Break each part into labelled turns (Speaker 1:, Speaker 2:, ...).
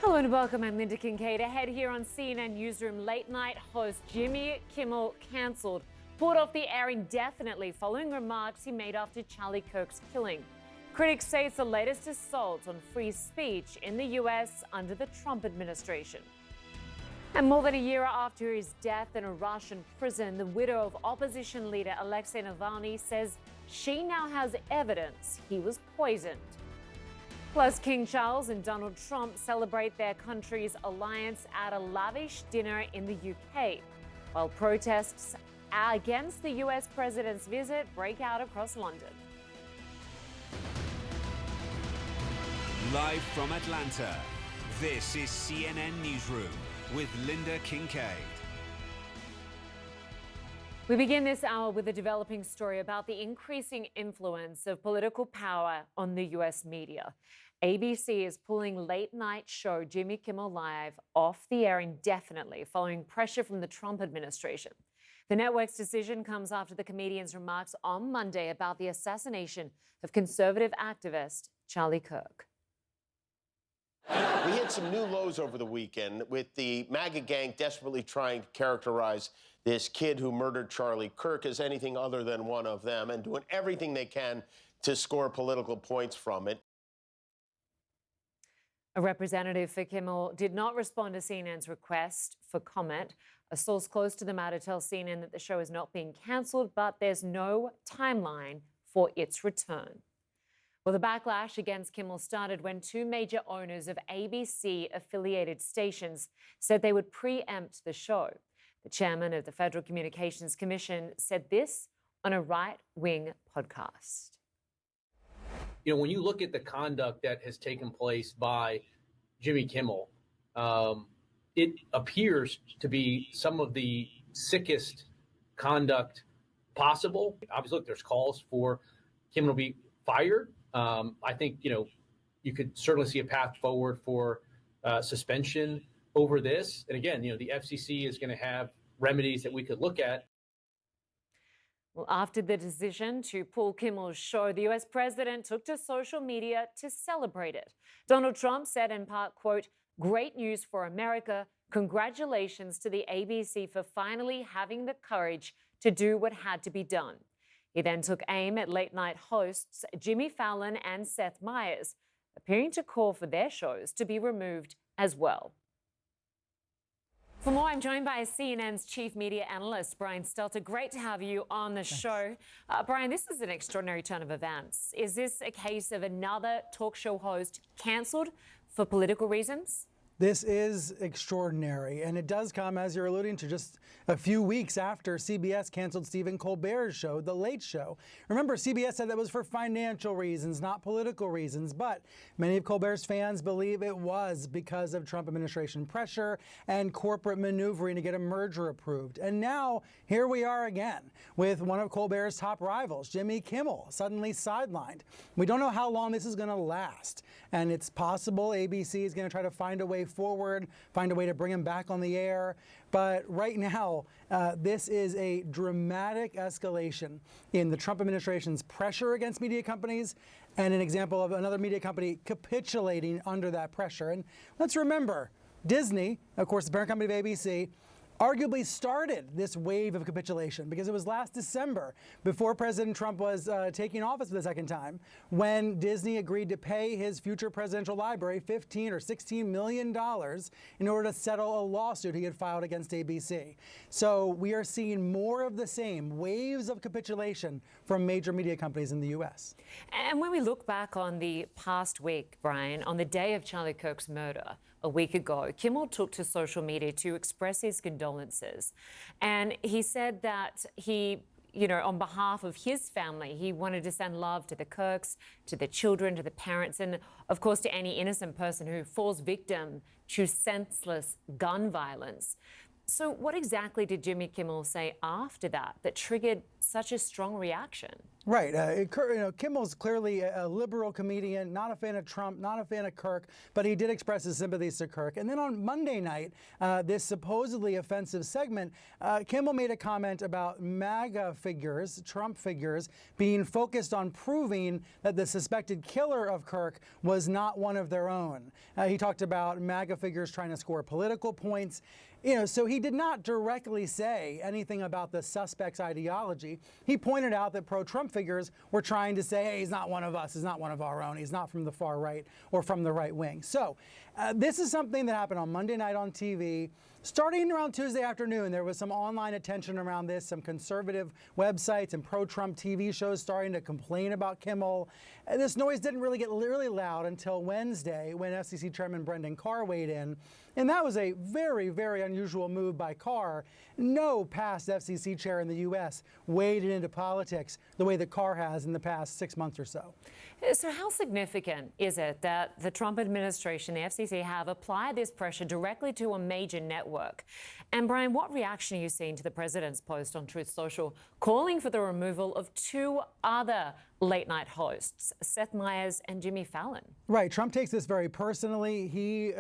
Speaker 1: Hello and welcome. I'm Lynda Kinkade. Ahead here on CNN Newsroom, late night host Jimmy Kimmel cancelled, pulled off the air indefinitely following remarks he made after Charlie Kirk's killing. Critics say it's the latest assault on free speech in the U.S. under the Trump administration. And more than a year after his death in a Russian prison, the widow of opposition leader Alexei Navalny says she now has evidence he was poisoned. Plus, King Charles and Donald Trump celebrate their country's alliance at a lavish dinner in the UK, while protests against the US president's visit break out across London.
Speaker 2: Live from Atlanta, this is CNN Newsroom with Lynda Kinkade.
Speaker 1: We begin this hour with a developing story about the increasing influence of political power on the US media. ABC is pulling late-night show Jimmy Kimmel Live off the air indefinitely following pressure from the Trump administration. The network's decision comes after the comedian's remarks on Monday about the assassination of conservative activist Charlie Kirk.
Speaker 3: We hit some new lows over the weekend with the MAGA gang desperately trying to characterize this kid who murdered Charlie Kirk as anything other than one of them and doing everything they can to score political points from it.
Speaker 1: A representative for Kimmel did not respond to CNN's request for comment. A source close to the matter tells CNN that the show is not being cancelled, but there's no timeline for its return. Well, the backlash against Kimmel started when two major owners of ABC-affiliated stations said they would preempt the show. The chairman of the Federal Communications Commission said this on a right-wing podcast.
Speaker 4: You know, when you look at the conduct that has taken place by Jimmy Kimmel, it appears to be some of the sickest conduct possible. Obviously, look, there's calls for Kimmel to be fired. I think, you could certainly see a path forward for suspension over this. And again, the FCC is going to have remedies that we could look at.
Speaker 1: Well, after the decision to pull Kimmel's show, the US president took to social media to celebrate it. Donald Trump said in part, quote, "Great news for America. Congratulations to the ABC for finally having the courage to do what had to be done." He then took aim at late-night hosts Jimmy Fallon and Seth Meyers, appearing to call for their shows to be removed as well. For more, I'm joined by CNN's chief media analyst, Brian Stelter. Great to have you on the show. Brian, this is an extraordinary turn of events. Is this a case of another talk show host cancelled for political reasons?
Speaker 5: This is extraordinary, and it does come, as you're alluding to, just a few weeks after CBS canceled Stephen Colbert's show, The Late Show. Remember, CBS said that was for financial reasons, not political reasons, but many of Colbert's fans believe it was because of Trump administration pressure and corporate maneuvering to get a merger approved. And now, here we are again, with one of Colbert's top rivals, Jimmy Kimmel, suddenly sidelined. We don't know how long this is going to last, and it's possible ABC is going to try to find a way forward, find a way to bring him back on the air. But right now, this is a dramatic escalation in the Trump administration's pressure against media companies and an example of another media company capitulating under that pressure. And let's remember, Disney, of course, the parent company of ABC, arguably started this wave of capitulation because it was last December, before President Trump was taking office for the second time, when Disney agreed to pay his future presidential library $15 or $16 million in order to settle a lawsuit he had filed against ABC. So we are seeing more of the same, waves of capitulation from major media companies in the U.S.
Speaker 1: And when we look back on the past week, Brian, on the day of Charlie Kirk's murder, a week ago, Kimmel took to social media to express his condolences. And he said that he, on behalf of his family, he wanted to send love to the Kirks, to the children, to the parents, and of course to any innocent person who falls victim to senseless gun violence. So what exactly did Jimmy Kimmel say after that triggered such a strong reaction?
Speaker 5: Right. Kimmel's clearly a liberal comedian, not a fan of Trump, not a fan of Kirk, but he did express his sympathies to Kirk. And then on Monday night, this supposedly offensive segment, Kimmel made a comment about MAGA figures, Trump figures, being focused on proving that the suspected killer of Kirk was not one of their own. He talked about MAGA figures trying to score political points. So he did not directly say anything about the suspect's ideology. He pointed out that pro-Trump figures were trying to say, hey, he's not one of us, he's not one of our own, he's not from the far right or from the right wing. So this is something that happened on Monday night on TV. Starting around Tuesday afternoon, there was some online attention around this, some conservative websites and pro-Trump TV shows starting to complain about Kimmel. This noise didn't really get really loud until Wednesday when FCC Chairman Brendan Carr weighed in. And that was a very, very unusual move by Carr. No past FCC chair in the U.S. waded into politics the way that Carr has in the past 6 months or so.
Speaker 1: So how significant is it that the Trump administration, the FCC, have applied this pressure directly to a major network? And Brian, what reaction are you seeing to the president's post on Truth Social calling for the removal of two other late-night hosts, Seth Meyers and Jimmy Fallon?
Speaker 5: Right. Trump takes this very personally. He,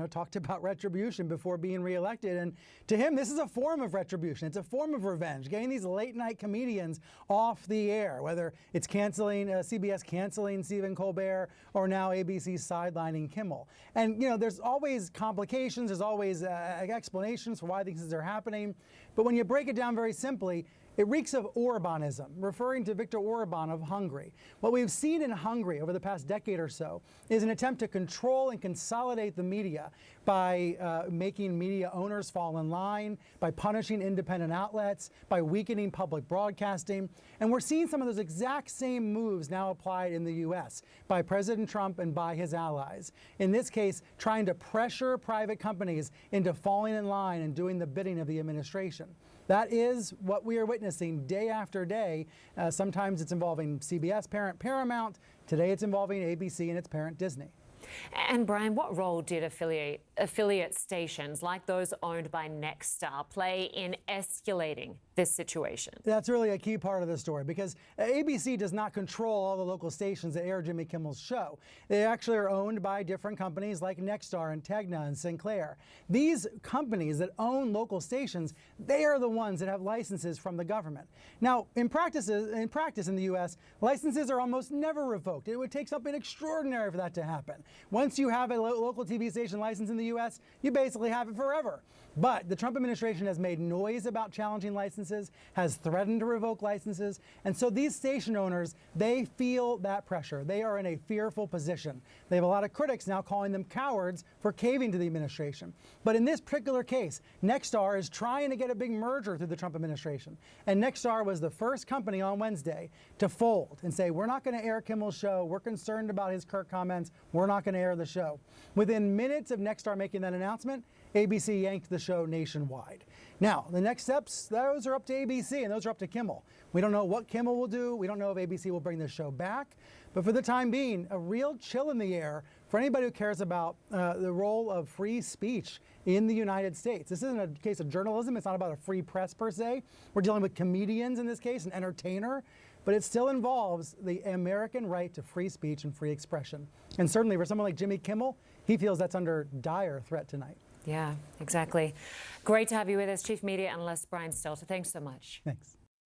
Speaker 5: talked about retribution before being reelected. And to him, this is a form of retribution. It's a form of revenge, getting these late-night comedians off the air, whether it's CBS canceling Stephen Colbert or now ABC sidelining Kimmel. And, there's always complications. There's always explanations for why these things are happening. But when you break it down very simply, it reeks of Orbanism, referring to Viktor Orban of Hungary. What we've seen in Hungary over the past decade or so is an attempt to control and consolidate the media by making media owners fall in line, by punishing independent outlets, by weakening public broadcasting. And we're seeing some of those exact same moves now applied in the U.S. by President Trump and by his allies. In this case, trying to pressure private companies into falling in line and doing the bidding of the administration. That is what we are witnessing day after day. Sometimes it's involving CBS parent Paramount. Today it's involving ABC and its parent Disney.
Speaker 1: And Brian, what role did affiliate stations like those owned by Nexstar play in escalating this situation?
Speaker 5: That's really a key part of the story because ABC does not control all the local stations that air Jimmy Kimmel's show. They actually are owned by different companies like Nexstar and Tegna and Sinclair. These companies that own local stations, they are the ones that have licenses from the government. Now, in practice in the U.S., licenses are almost never revoked. It would take something extraordinary for that to happen. Once you have a local TV station license in the U.S., you basically have it forever. But the Trump administration has made noise about challenging licenses, has threatened to revoke licenses, and so these station owners, they feel that pressure. They are in a fearful position. They have a lot of critics now calling them cowards for caving to the administration. But in this particular case, Nexstar is trying to get a big merger through the Trump administration. And Nexstar was the first company on Wednesday to fold and say, we're not going to air Kimmel's show. We're concerned about his Kirk comments. We're not going to air the show. Within minutes of Nexstar making that announcement, ABC yanked the show nationwide. Now, the next steps, those are up to ABC and those are up to Kimmel. We don't know what Kimmel will do. We don't know if ABC will bring the show back. But for the time being, a real chill in the air for anybody who cares about the role of free speech in the United States. This isn't a case of journalism. It's not about a free press per se. We're dealing with comedians in this case, an entertainer. But it still involves the American right to free speech and free expression. And certainly for someone like Jimmy Kimmel, he feels that's under dire threat tonight.
Speaker 1: Yeah, exactly. Great to have you with us, Chief Media Analyst Brian Stelter. Thanks so much.
Speaker 5: Thanks.